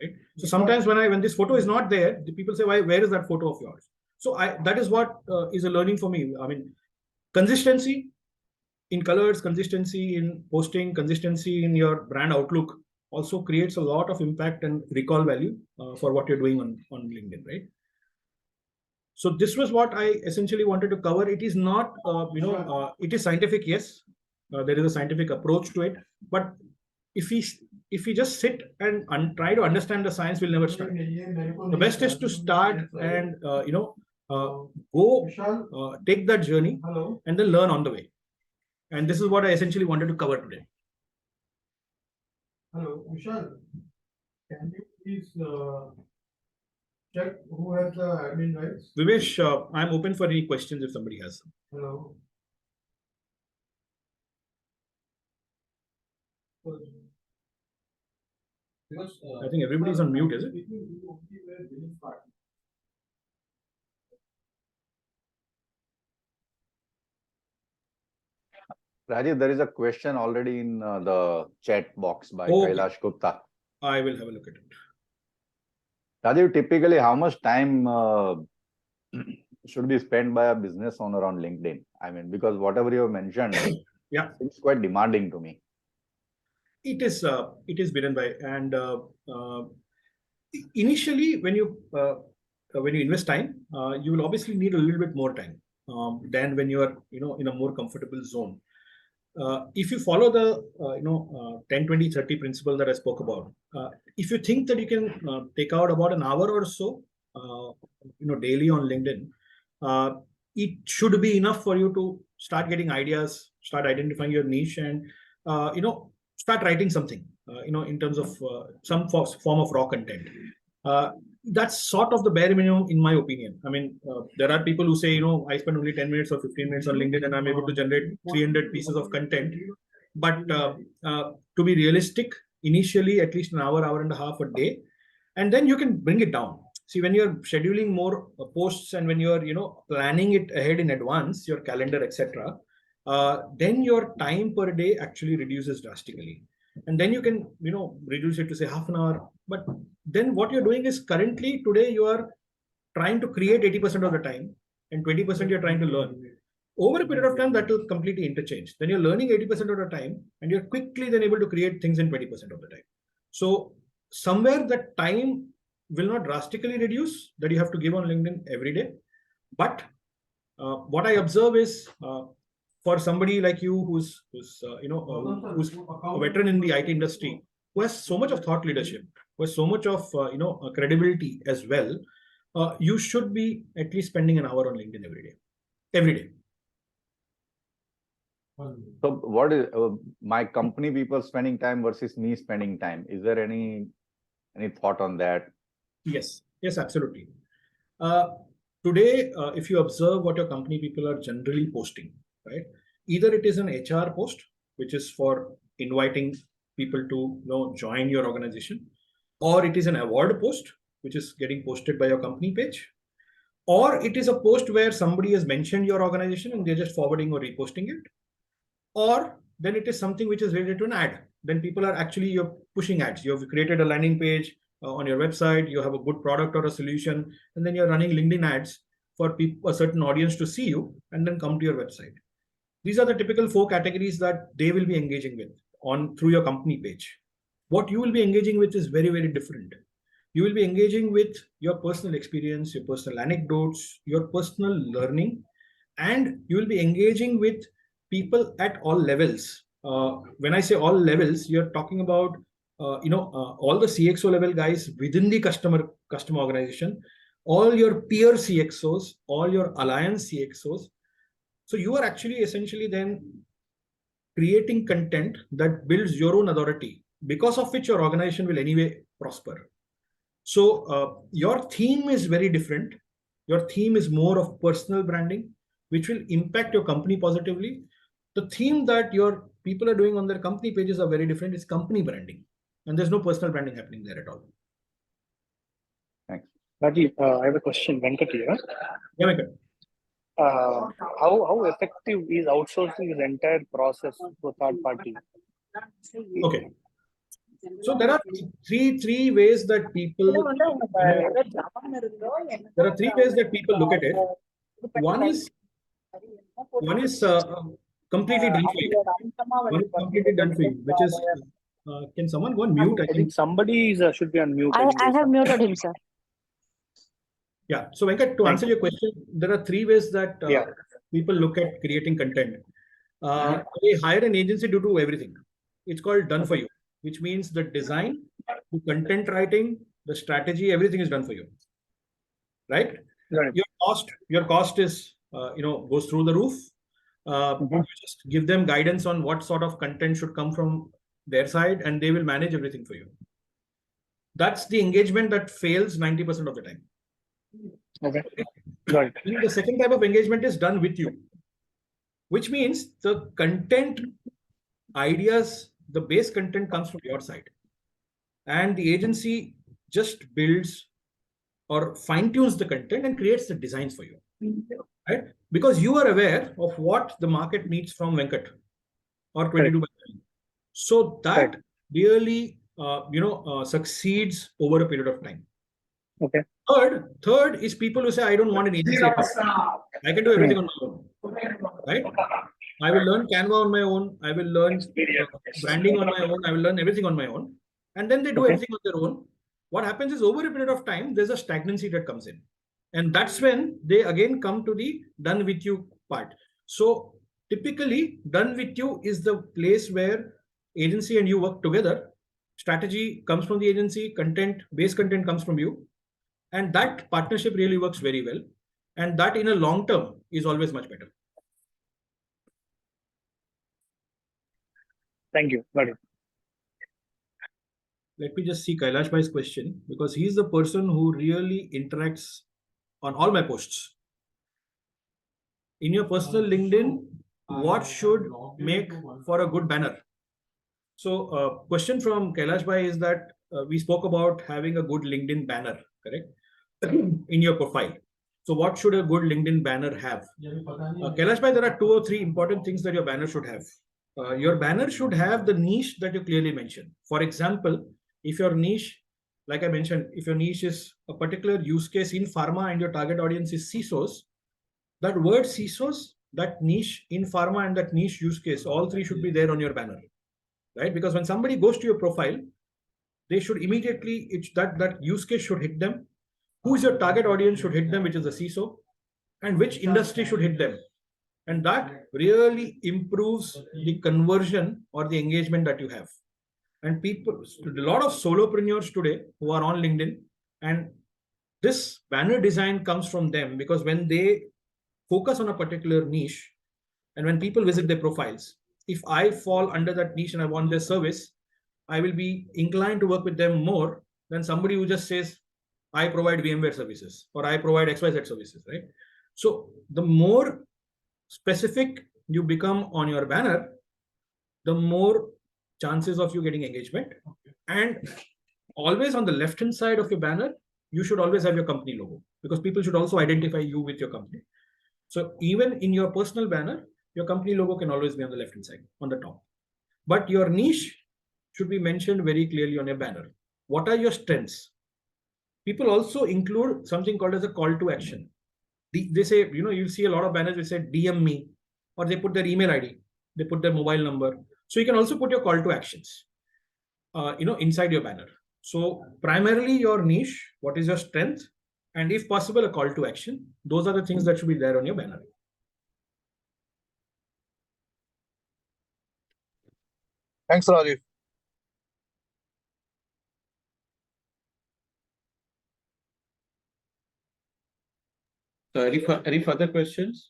right? So sometimes when this photo is not there, the people say, where is that photo of yours? So that is what is a learning for me. I mean, consistency in colors, consistency in posting, consistency in your brand outlook also creates a lot of impact and recall value for what you're doing on LinkedIn, right? So this was what I essentially wanted to cover. It is not, it is scientific, yes. There is a scientific approach to it, but if we just sit and try to understand the science, we'll never start. The best is to start and go take that journey and then learn on the way. And this is what I essentially wanted to cover today. Hello, Vishal. Can you please check who has the admin rights? Vivesh, I'm open for any questions if somebody has. Hello. Because I think everybody's on mute, is it? Rajeev, there is a question already in the chat box by Kailash Gupta. I will have a look at it. Rajeev, typically how much time should be spent by a business owner on LinkedIn? I mean, because whatever you have mentioned, yeah, it's quite demanding to me. It is bidden by, and initially when you invest time, you will obviously need a little bit more time than when you are in a more comfortable zone. If you follow the 10-20-30 principle that I spoke about, if you think that you can take out about an hour or so daily on LinkedIn, it should be enough for you to start getting ideas, start identifying your niche, and start writing something in terms of some form of raw content. That's sort of the bare minimum, in my opinion. I mean, there are people who say, I spend only 10 minutes or 15 minutes on LinkedIn and I'm able to generate 300 pieces of content. But to be realistic, initially, at least an hour, hour and a half a day, and then you can bring it down. See, when you're scheduling more posts and when you're, planning it ahead in advance, your calendar, etc., then your time per day actually reduces drastically. And then you can, reduce it to say half an hour. But then what you're doing is currently today you are trying to create 80% of the time and 20% you're trying to learn. Over a period of time, that will completely interchange. Then you're learning 80% of the time and you're quickly then able to create things in 20% of the time. So somewhere that time will not drastically reduce that you have to give on LinkedIn every day. But what I observe is for somebody like you who's a veteran in the IT industry, who has so much of thought leadership, who has so much of credibility as well, you should be at least spending an hour on LinkedIn every day. So what is my company people spending time versus me spending time? Is there any thought on that? Yes, absolutely. Today, if you observe what your company people are generally posting, right? Either it is an HR post, which is for inviting people to join your organization, or it is an award post, which is getting posted by your company page, or it is a post where somebody has mentioned your organization and they're just forwarding or reposting it, or then it is something which is related to an ad. Then people are actually, you're pushing ads. You've created a landing page on your website, you have a good product or a solution, and then you're running LinkedIn ads for a certain audience to see you and then come to your website. These are the typical 4 categories that they will be engaging with through your company page. What you will be engaging with is very, very different. You will be engaging with your personal experience, your personal anecdotes, your personal learning, and you will be engaging with people at all levels. When I say all levels, you're talking about all the CXO level guys within the customer organization, all your peer CXOs, all your alliance CXOs. So you are actually essentially then creating content that builds your own authority, because of which your organization will anyway prosper. So your theme is very different. Your theme is more of personal branding, which will impact your company positively. The theme that your people are doing on their company pages are very different. It's company branding. And there's no personal branding happening there at all. Thanks. Rajeev, I have a question. Venkat here. Yeah, Venkat. How effective is outsourcing the entire process to a third party? Okay. So there are three ways that people. There are 3 ways that people look at it. One is completely done for you. One is completely done for you, which is Can someone go on mute? I think somebody should be on mute. I have muted him, sir. Yeah. So Venkat, to Thank answer your question, there are three ways that Yeah. people look at creating content. They hire an agency to do everything. It's called done for you, which means the design, the content writing, the strategy, everything is done for you. Right? Right. Your cost is goes through the roof. You just give them guidance on what sort of content should come from their side, and they will manage everything for you. That's the engagement that fails 90% of the time. Okay. Right. The second type of engagement is done with you, which means the content ideas, the base content comes from your side, and the agency just builds or fine tunes the content and creates the designs for you, right? Because you are aware of what the market needs from Venkat or 22 by 7. So that really, succeeds over a period of time. Okay. Third is people who say, I don't want an agency. I can do everything on my own, right? I will learn Canva on my own. I will learn branding on my own. I will learn everything on my own. And then they do everything on their own. What happens is over a period of time, there's a stagnancy that comes in. And that's when they again come to the done with you part. So typically, done with you is the place where agency and you work together. Strategy comes from the agency, base content comes from you. And that partnership really works very well. And that in a long term is always much better. Thank you. Got it. Let me just see Kailash Bhai's question, because he's the person who really interacts on all my posts. In your personal LinkedIn, what should make for a good banner? So question from Kailash Bhai is that we spoke about having a good LinkedIn banner, correct? In your profile. So what should a good LinkedIn banner have? Kailash Bhai, there are 2 or 3 important things that your banner should have. Your banner should have the niche that you clearly mentioned. For example, if your niche, like I mentioned, if your niche is a particular use case in pharma and your target audience is CISOs, that word CISOs, that niche in pharma and that niche use case, all 3 should be there on your banner, right? Because when somebody goes to your profile, they should immediately, that use case should hit them. Who's your target audience should hit them, which is the CISO, and which industry should hit them. And that really improves the conversion or the engagement that you have. And people, a lot of solopreneurs today who are on LinkedIn, and this banner design comes from them, because when they focus on a particular niche and when people visit their profiles, if I fall under that niche and I want their service, I will be inclined to work with them more than somebody who just says, I provide VMware services or I provide XYZ services, right? So the more specific you become on your banner, the more chances of you getting engagement. And always on the left-hand side of your banner, you should always have your company logo, because people should also identify you with your company. So even in your personal banner, your company logo can always be on the left-hand side, on the top. But your niche should be mentioned very clearly on your banner. What are your strengths? People also include something called as a call to action. They say, you'll see a lot of banners which say DM me, or they put their email ID, they put their mobile number. So you can also put your call to actions, inside your banner. So primarily your niche, what is your strength, and if possible, a call to action. Those are the things that should be there on your banner. Thanks, Rajeev. So any further questions?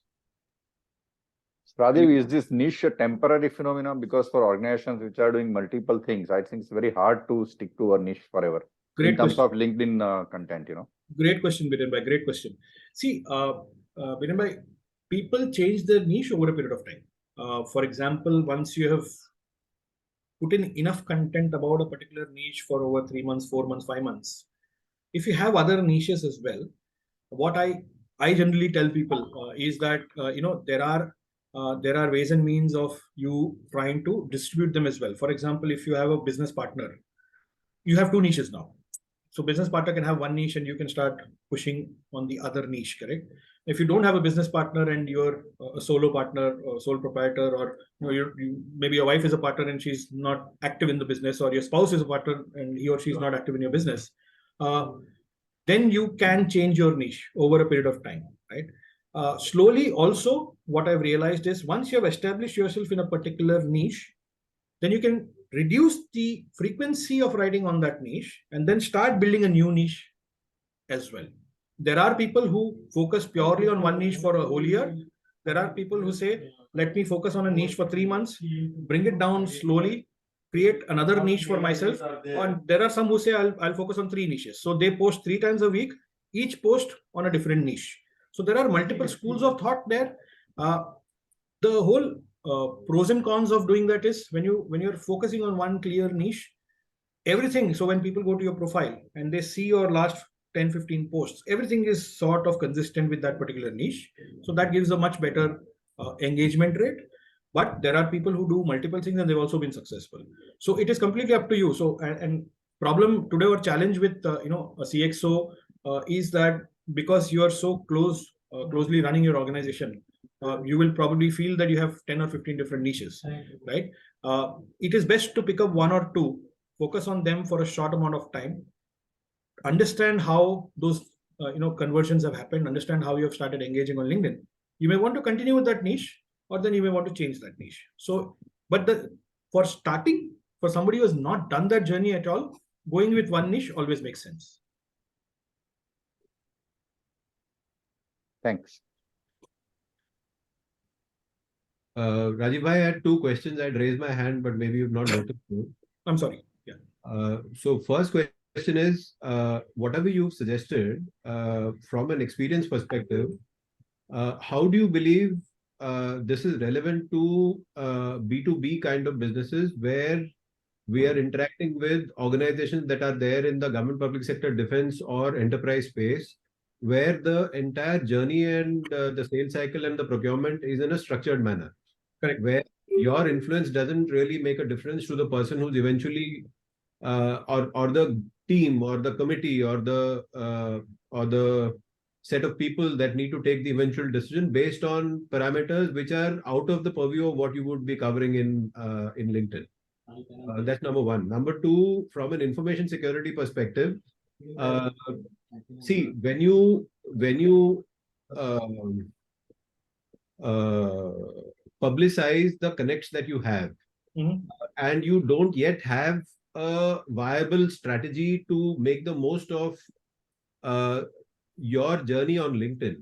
Rajeev, is this niche a temporary phenomenon? Because for organizations which are doing multiple things, I think it's very hard to stick to a niche forever. Great in terms question. of LinkedIn content, Great question, Biren Bhai. Great question. See, Biren Bhai, people change their niche over a period of time. For example, once you have put in enough content about a particular niche for over 3 months, 4 months, 5 months, if you have other niches as well, what I generally tell people is that there are ways and means of you trying to distribute them as well. For example, if you have a business partner, you have 2 niches now. So business partner can have one niche and you can start pushing on the other niche, correct? If you don't have a business partner and you're a solo partner or sole proprietor, or maybe your wife is a partner and she's not active in the business, or your spouse is a partner and he or she is not active in your business, then you can change your niche over a period of time, right? Slowly, also, what I've realized is once you have established yourself in a particular niche, then you can reduce the frequency of writing on that niche and then start building a new niche as well. There are people who focus purely on one niche for a whole year. There are people who say, let me focus on a niche for 3 months, bring it down slowly, create another niche for myself. And there are some who say, I'll focus on 3 niches. So they post 3 times a week, each post on a different niche. So there are multiple schools of thought there. The whole pros and cons of doing that is when you're focusing on one clear niche, everything. So when people go to your profile and they see your last 10-15 posts, everything is sort of consistent with that particular niche. So that gives a much better engagement rate. But there are people who do multiple things and they've also been successful. So it is completely up to you. So and problem today or challenge with a CXO is that because you are so closely running your organization, you will probably feel that you have 10 or 15 different niches, right? It is best to pick up 1 or 2, focus on them for a short amount of time, understand how those conversions have happened, understand how you have started engaging on LinkedIn. You may want to continue with that niche, or then you may want to change that niche. So, but for starting, for somebody who has not done that journey at all, going with one niche always makes sense. Thanks. Rajeev, I had 2 questions. I'd raised my hand, but maybe you've not noticed. I'm sorry. Yeah. So first question is, whatever you've suggested, from an experience perspective, how do you believe this is relevant to B2B kind of businesses where we are interacting with organizations that are there in the government, public sector, defense or enterprise space, where the entire journey and the sales cycle and the procurement is in a structured manner? Correct. Where your influence doesn't really make a difference to the person who's eventually or the team or the committee or the set of people that need to take the eventual decision based on parameters which are out of the purview of what you would be covering in LinkedIn. That's number 1. Number 2, from an information security perspective, see, when you publicize the connects that you have, and you don't yet have a viable strategy to make the most of your journey on LinkedIn,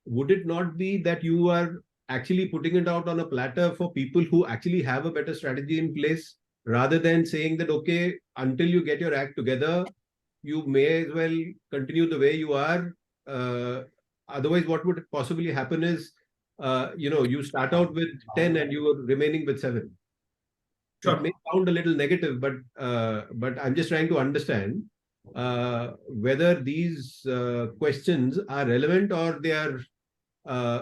would it not be that you are actually putting it out on a platter for people who actually have a better strategy in place, rather than saying that, okay, until you get your act together, you may as well continue the way you are? Otherwise, what would possibly happen is, you start out with 10 and you are remaining with 7. Sure. It may sound a little negative, but I'm just trying to understand whether these questions are relevant or they are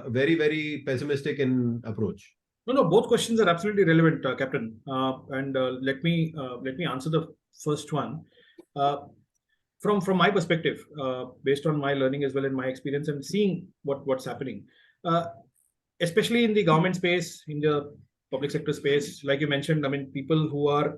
very, very pessimistic in approach. No, both questions are absolutely relevant, Captain. And let me answer the first one. From my perspective, based on my learning as well and my experience and seeing what's happening, especially in the government space, in the public sector space, like you mentioned, I mean, people who are,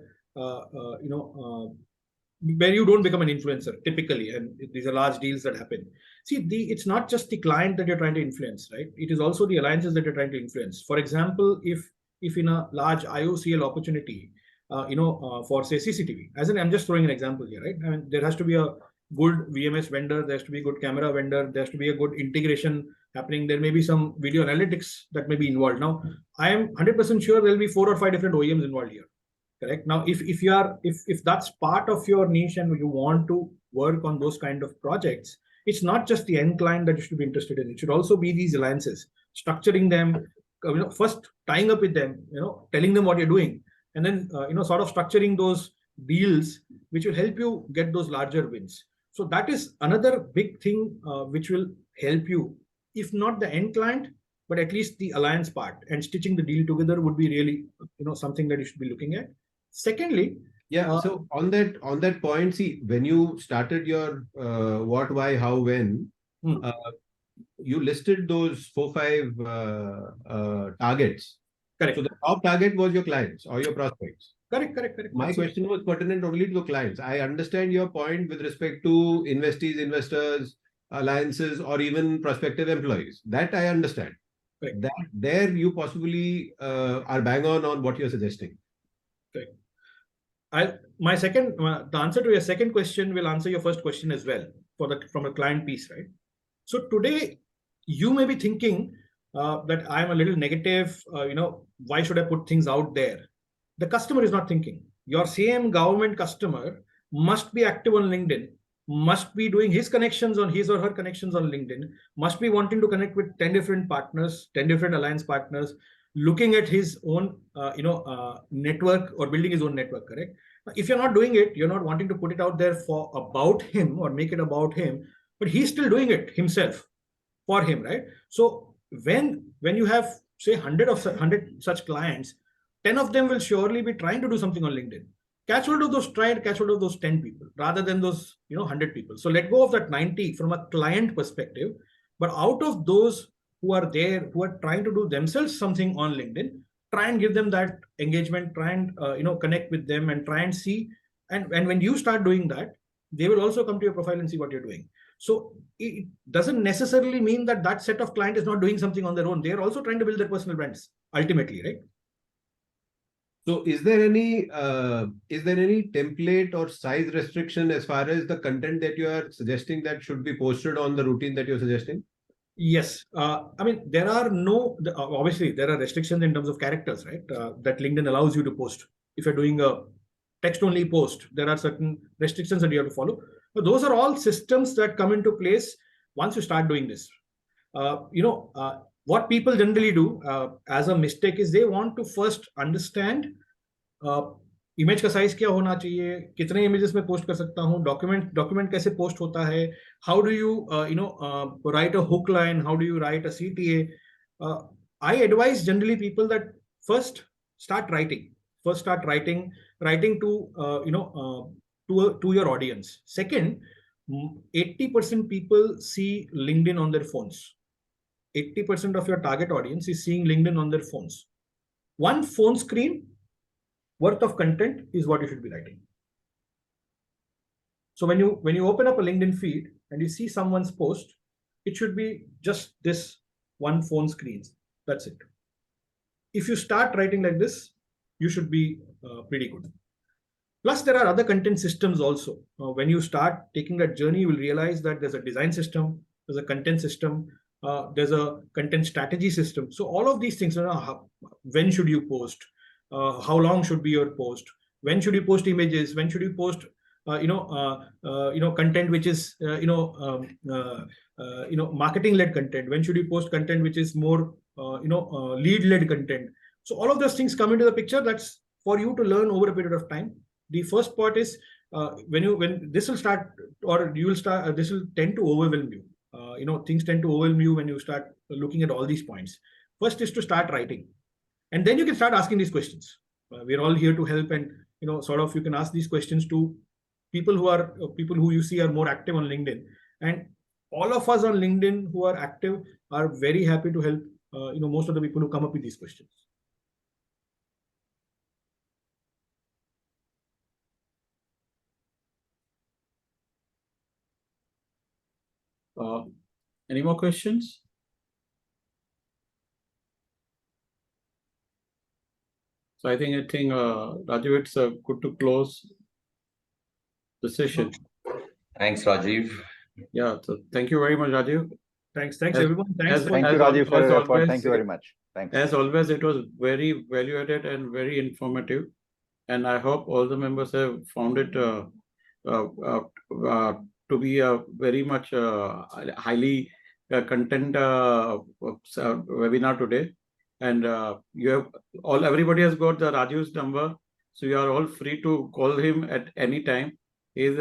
where you don't become an influencer typically, and these are large deals that happen. See, it's not just the client that you're trying to influence, right? It is also the alliances that you're trying to influence. For example, if in a large IOCL opportunity, for say CCTV, I'm just throwing an example here, right? I mean, there has to be a good VMS vendor, there has to be a good camera vendor, there has to be a good integration happening. There may be some video analytics that may be involved. Now, I am 100% sure there'll be 4 or 5 different OEMs involved here. Correct. Now, if that's part of your niche and you want to work on those kind of projects, it's not just the end client that you should be interested in. It should also be these alliances, structuring them, first tying up with them, telling them what you're doing, and then sort of structuring those deals which will help you get those larger wins. So that is another big thing which will help you, if not the end client, but at least the alliance part, and stitching the deal together would be really something that you should be looking at. Secondly, so on that point, see, when you started your what, why, how, when, you listed those 4-5 targets. Correct. So the top target was your clients or your prospects. Correct. My That's it. question was pertinent only to the clients. I understand your point with respect to investees, investors, alliances, or even prospective employees. That I understand. Correct. That there you possibly are bang on what you're suggesting. Correct. The answer to your second question will answer your first question as well from a client piece, right? So today you may be thinking that I'm a little negative. Why should I put things out there? The customer is not thinking. Your same government customer must be active on LinkedIn, must be doing his connections on his or her connections on LinkedIn, must be wanting to connect with 10 different partners, 10 different alliance partners, looking at his own network or building his own network, correct? If you're not doing it, you're not wanting to put it out there for about him or make it about him, but he's still doing it himself for him, right? So when you have say 100 such clients, 10 of them will surely be trying to do something on LinkedIn. Catch hold of those 10 people rather than those 100 people. So let go of that 90 from a client perspective. But out of those who are there, who are trying to do themselves something on LinkedIn, try and give them that engagement, try and connect with them and try and see. And when you start doing that, they will also come to your profile and see what you're doing. So it doesn't necessarily mean that that set of client is not doing something on their own. They are also trying to build their personal brands ultimately, right? So is there any template or size restriction as far as the content that you are suggesting that should be posted on the routine that you're suggesting? Yes. I mean, there are obviously there are restrictions in terms of characters, right? That LinkedIn allows you to post. If you're doing a text only post, there are certain restrictions that you have to follow. But those are all systems that come into place once you start doing this. What people generally do as a mistake is they want to first understand image का size क्या होना चाहिए, कितने images में post कर सकता हूँ, document कैसे पोस्ट होता है, how do you right a hook line, how do you right a CTA. I advise generally people that first start writing to your audience. Second, 80% people see LinkedIn on their phones. 80% of your target audience is seeing LinkedIn on their phones. One phone screen worth of content is what you should be writing. So when you open up a LinkedIn feed and you see someone's post, it should be just this one phone screen. That's it. If you start writing like this, you should be pretty good. Plus, there are other content systems also. When you start taking that journey, you will realize that there's a design system, there's a content system, there's a content strategy system. So all of these things, when should you post? How long should be your post? When should you post images? When should you post content which is marketing-led content? When should you post content which is more lead-led content? So all of those things come into the picture. That's for you to learn over a period of time. The first part is when this will start, or you will start. This will tend to overwhelm you. Things tend to overwhelm you when you start looking at all these points. First is to start writing. And then you can start asking these questions. We're all here to help, and you can ask these questions to people who you see are more active on LinkedIn. And all of us on LinkedIn who are active are very happy to help. Most of the people who come up with these questions. Any more questions? So I think Rajeev, it's good to close the session. Thanks, Rajeev. Yeah, so thank you very much, Rajeev. Thanks everyone. Thanks. Thank you, Rajeev, for your effort. Thank you very much. Thanks. As always, it was very value-added and very informative, and I hope all the members have found it to be a very much highly content webinar today. And everybody has got the Rajiv's number, so you are all free to call him at any time. He is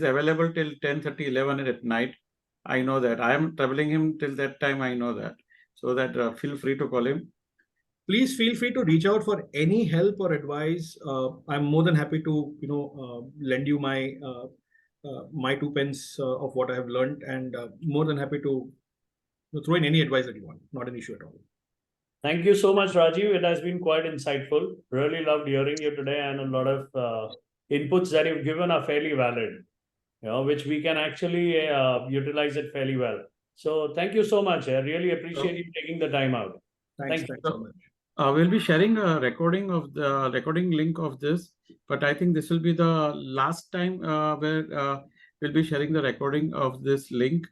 available till 10:30, 11 at night. I know that. I am troubling him till that time. I know that. So that feel free to call him. Please feel free to reach out for any help or advice. I'm more than happy to lend you my 2 pence of what I have learned, and more than happy to So throw in any advice that you want, not an issue at all. Thank you so much, Rajeev. It has been quite insightful. Really loved hearing you today, and a lot of inputs that you've given are fairly valid, which we can actually utilize it fairly well. So thank you so much. I really appreciate you taking the time out. Thanks Thank you. so much. We'll be sharing a recording of the recording link of this, but I think this will be the last time where we'll be sharing the recording of this link.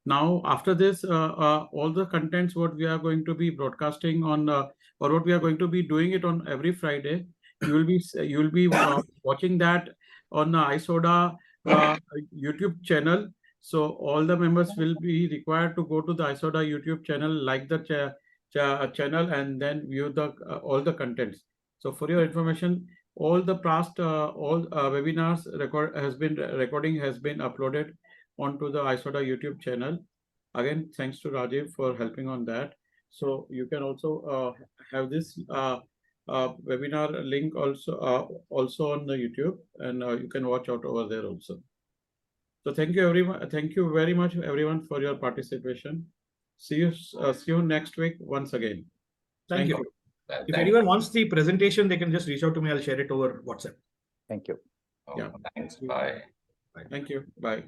Now, after this, all the contents what we are going to be broadcasting on, or what we are going to be doing it on every Friday, you will be watching that on the ISODA YouTube channel. So all the members will be required to go to the ISODA YouTube channel, like the channel, and then view the all the contents. So for your information, all the past webinars recording has been uploaded onto the ISODA YouTube channel. Again, thanks to Rajeev for helping on that. So you can also have this webinar link also on the YouTube, and you can watch out over there also. So thank you everyone. Thank you very much everyone for your participation. See you next week once again. Thank you. Thank If anyone wants the presentation, they can just reach out to me. I'll share it over WhatsApp. Thank you. Oh, Yeah. Thanks. Bye. Thank you. Bye.